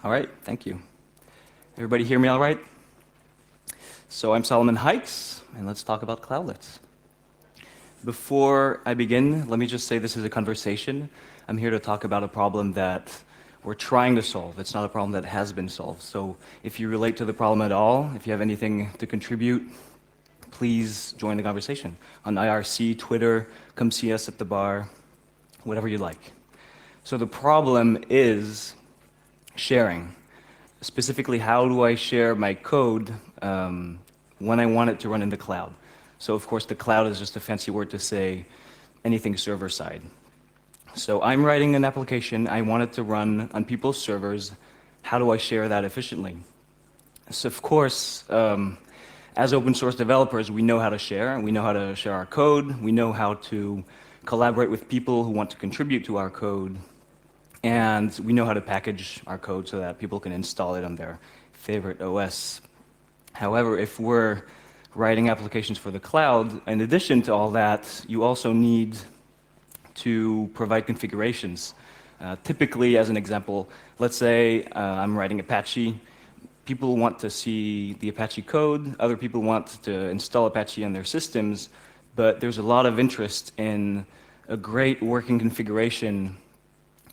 All right, thank you. Everybody hear me all right? So I'm Solomon Hikes, and let's talk about Cloudlets. Before I begin, let me just say this is a conversation. I'm here to talk about a problem that we're trying to solve. It's not a problem that has been solved. So if you relate to the problem at all, if you have anything to contribute, please join the conversation on IRC, Twitter, come see us at the bar, whatever you like. So the problem is sharing. Specifically, how do I share my code when I want it to run in the cloud? So of course, the cloud is just a fancy word to say anything server-side. So I'm writing an application. I want it to run on people's servers. How do I share that efficiently? So of course, as open source developers, we know how to share. We know how to share our code. We know how to collaborate with people who want to contribute to our code. And we know how to package our code so that people can install it on their favorite OS. However, if we're writing applications for the cloud, in addition to all that, you also need to provide configurations. Typically, as an example, let's say I'm writing Apache. People want to see the Apache code. Other people want to install Apache on their systems. But there's a lot of interest in a great working configuration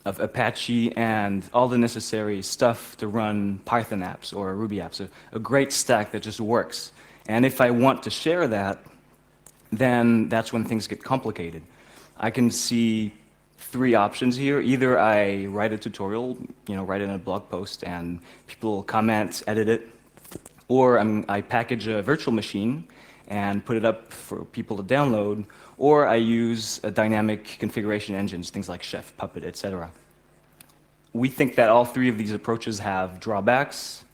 of Apache and all the necessary stuff to run Python apps or Ruby apps, a great stack that just works. And if I want to share that, then that's when things get complicated. I can see three options here. Either I write a tutorial, write it in a blog post, and people comment, edit it, or I package a virtual machine and put it up for people to download, or I use a dynamic configuration engines, things like Chef, Puppet, etc. We think that all three of these approaches have drawbacks,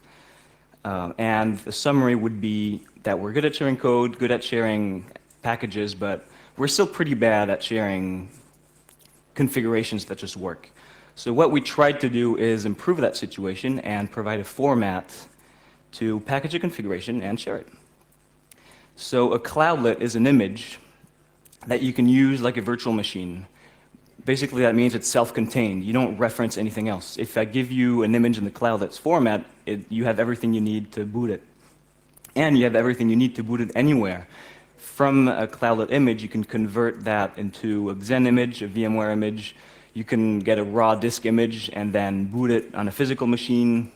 and the summary would be that we're good at sharing code, good at sharing packages, but we're still pretty bad at sharing configurations that just work. So what we tried to do is improve that situation and provide a format to package a configuration and share it. So a cloudlet is an image that you can use like a virtual machine. Basically, that means it's self-contained. You don't reference anything else. If I give you an image in the Cloudlets format, you have everything you need to boot it. And you have everything you need to boot it anywhere. From a Cloudlet image, you can convert that into a Xen image, a VMware image. You can get a raw disk image and then boot it on a physical machine.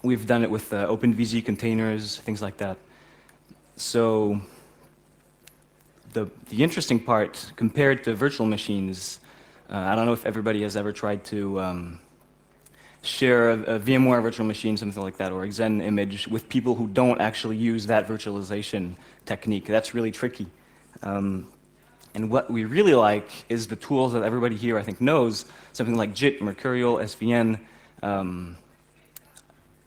We've done it with OpenVZ containers, things like that. So the interesting part, compared to virtual machines, I don't know if everybody has ever tried to share a VMware virtual machine, something like that, or a Xen image with people who don't actually use that virtualization technique. That's really tricky. And what we really like is the tools that everybody here, I think, knows, something like JIT, Mercurial, SVN.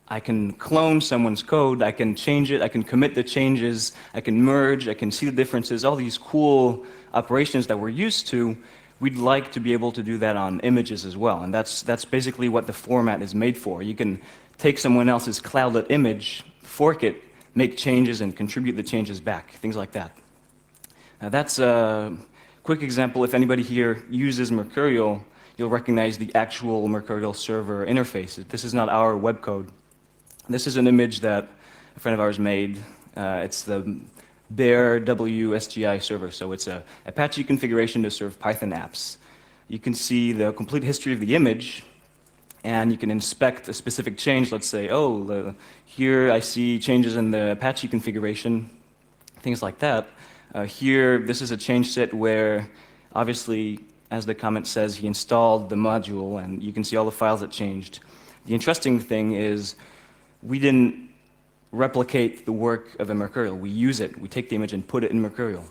I can clone someone's code, I can change it, I can commit the changes, I can merge, I can see the differences, all these cool operations that we're used to. We'd like to be able to do that on images as well, and that's basically what the format is made for. You can take someone else's Cloudlet image, fork it, make changes, and contribute the changes back, things like that. Now that's a quick example. If anybody here uses Mercurial, you'll recognize the actual Mercurial server interface. This is not our web code. This is an image that a friend of ours made. It's the bare WSGI server, so it's a Apache configuration to serve Python apps. You can see the complete history of the image, and you can inspect a specific change. Let's say, here I see changes in the Apache configuration, things like that. Here, this is a change set where, obviously, as the comment says, he installed the module, and you can see all the files that changed. The interesting thing is, we didn't replicate the work of a Mercurial. We use it. We take the image and put it in Mercurial.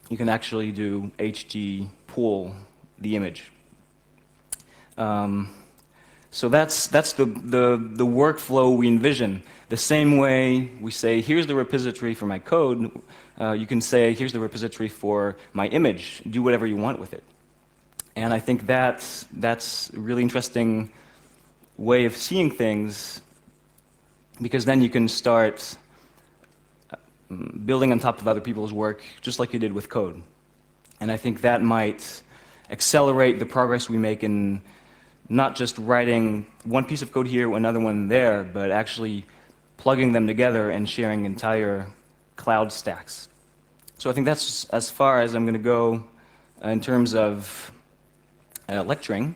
You can actually do HG pull the image. So that's the workflow we envision. The same way we say, here's the repository for my code, you can say, here's the repository for my image. Do whatever you want with it. And I think that's a really interesting way of seeing things, because then you can start building on top of other people's work, just like you did with code. And I think that might accelerate the progress we make in not just writing one piece of code here, another one there, but actually plugging them together and sharing entire cloud stacks. So I think that's as far as I'm going to go in terms of lecturing.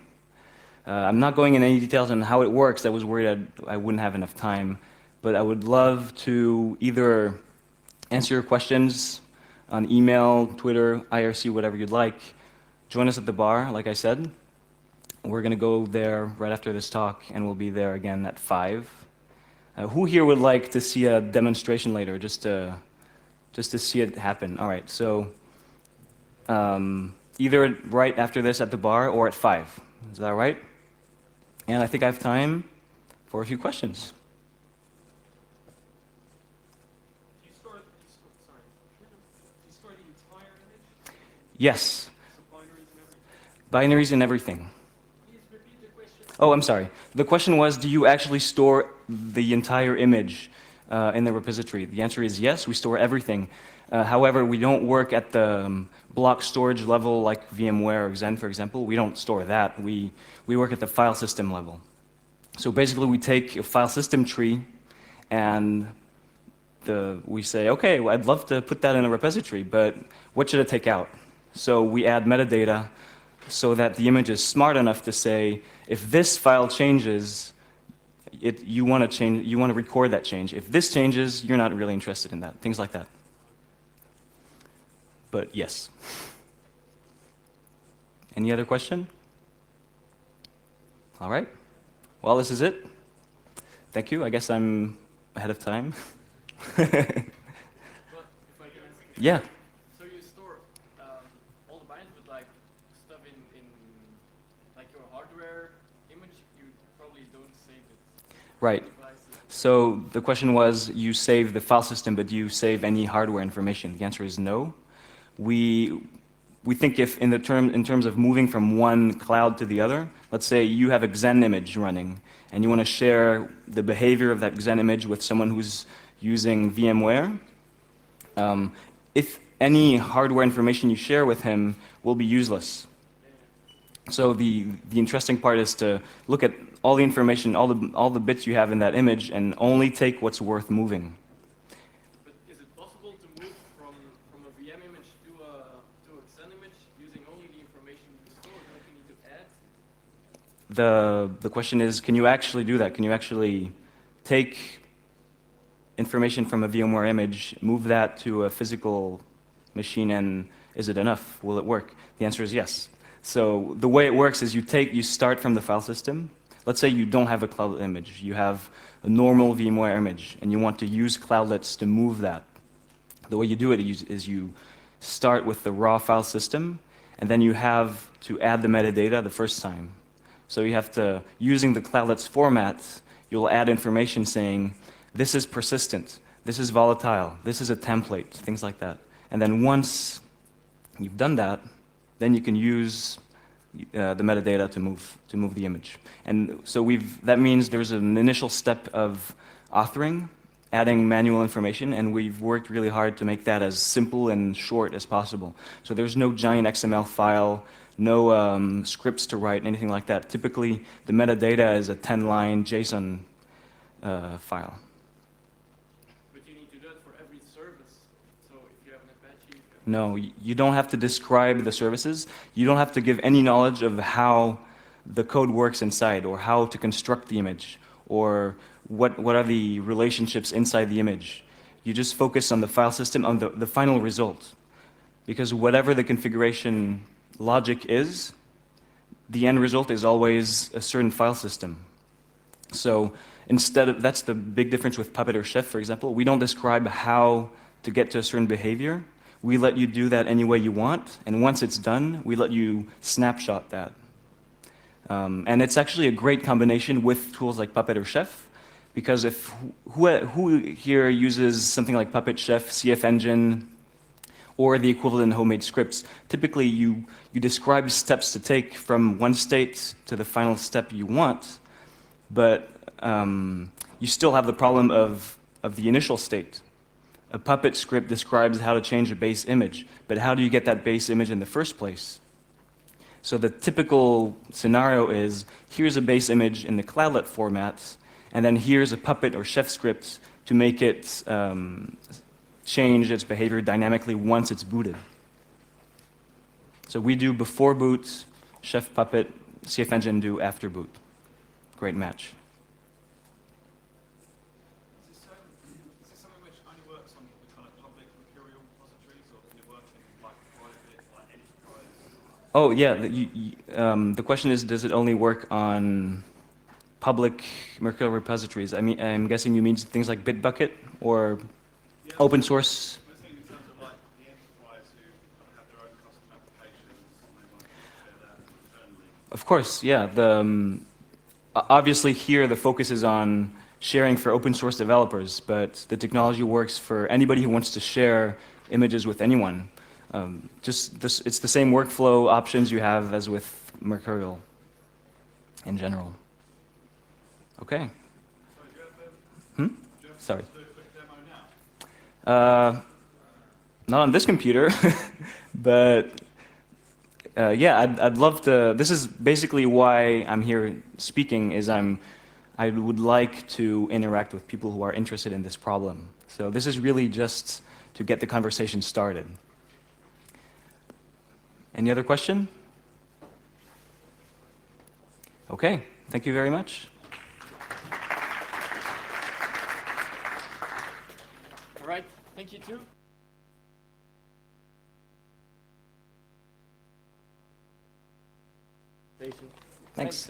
I'm not going into any details on how it works. I was worried I wouldn't have enough time. But I would love to either answer your questions on email, Twitter, IRC, whatever you'd like. Join us at the bar, like I said. We're going to go there right after this talk, and we'll be there again at 5. Who here would like to see a demonstration later, just to see it happen? All right, so either right after this at the bar or at 5. Is that right? And I think I have time for a few questions. Do you store the entire image? Yes. So binaries Binaries and everything? and everything. Please repeat the question. Oh, I'm sorry. The question was, do you actually store the entire image in the repository? The answer is yes, we store everything. However, we don't work at the block storage level like VMware or Xen, for example. We don't store that. We work at the file system level. So basically, we take a file system tree and we say, okay, well, I'd love to put that in a repository, but what should it take out? So we add metadata so that the image is smart enough to say, if this file changes, you want to record that change. If this changes, you're not really interested in that. Things like that. But yes. Any other question? All right. Well, this is it. Thank you. I guess I'm ahead of time. But if I can ask you, Yeah. so you store all the binaries with like stuff in like your hardware image, you probably don't save it. Right. So the question was, you save the file system, but do you save any hardware information? The answer is no. We think if in terms of moving from one cloud to the other, let's say you have a Xen image running, and you want to share the behavior of that Xen image with someone who's using VMware. If any hardware information you share with him will be useless. So the interesting part is to look at all the information, all the bits you have in that image, and only take what's worth moving. But is it possible to move from a VM image to a Xen image using only the information you store? Don't you need to add? The question is, can you actually do that? Can you actually take information from a VMware image, move that to a physical machine, and is it enough? Will it work? The answer is yes. So the way it works is you start from the file system. Let's say you don't have a Cloudlet image. You have a normal VMware image, and you want to use Cloudlets to move that. The way you do it is you start with the raw file system, and then you have to add the metadata the first time. So you have to, using the Cloudlets format, you'll add information saying, this is persistent, this is volatile, this is a template, things like that. And then once you've done that, then you can use the metadata to move the image. And so that means there's an initial step of authoring, adding manual information, and we've worked really hard to make that as simple and short as possible. So there's no giant XML file, no scripts to write, anything like that. Typically, the metadata is a 10-line JSON file. But you need to do that for every service. So if you have an Apache... No, you don't have to describe the services. You don't have to give any knowledge of how the code works inside, or how to construct the image, or what are the relationships inside the image. You just focus on the file system, on the final result. Because whatever the configuration logic is, the end result is always a certain file system. So that's the big difference with Puppet or Chef, for example. We don't describe how to get to a certain behavior. We let you do that any way you want, and once it's done, we let you snapshot that. And it's actually a great combination with tools like Puppet or Chef, because who here uses something like Puppet, Chef, CF Engine, or the equivalent homemade scripts? Typically, you describe steps to take from one state to the final step you want, but you still have the problem of the initial state. A Puppet script describes how to change a base image, but how do you get that base image in the first place? So the typical scenario is, here's a base image in the Cloudlet format, and then here's a Puppet or Chef script to make it change its behavior dynamically once it's booted. So we do before boot, Chef Puppet, CF Engine do after boot. Great match. Is this something which only works on the kind of public Mercurial repositories, or can it work in like private, like enterprise? Oh yeah, the question is, does it only work on public Mercurial repositories? I mean, I'm guessing you mean things like Bitbucket or Yeah, open source. I'm thinking in terms of like the enterprise who kind of have their own custom applications and they want to share that internally. Of course, yeah. Obviously here the focus is on sharing for open source developers, but the technology works for anybody who wants to share images with anyone. It's the same workflow options you have as with Mercurial in general. Okay. So do you have, Hmm? do you have Sorry. to do a quick demo now? Not on this computer, but yeah, I'd love to. This is basically why I'm here speaking. I would like to interact with people who are interested in this problem. So this is really just to get the conversation started. Any other question? Okay, thank you very much. All right, thank you too. Thanks.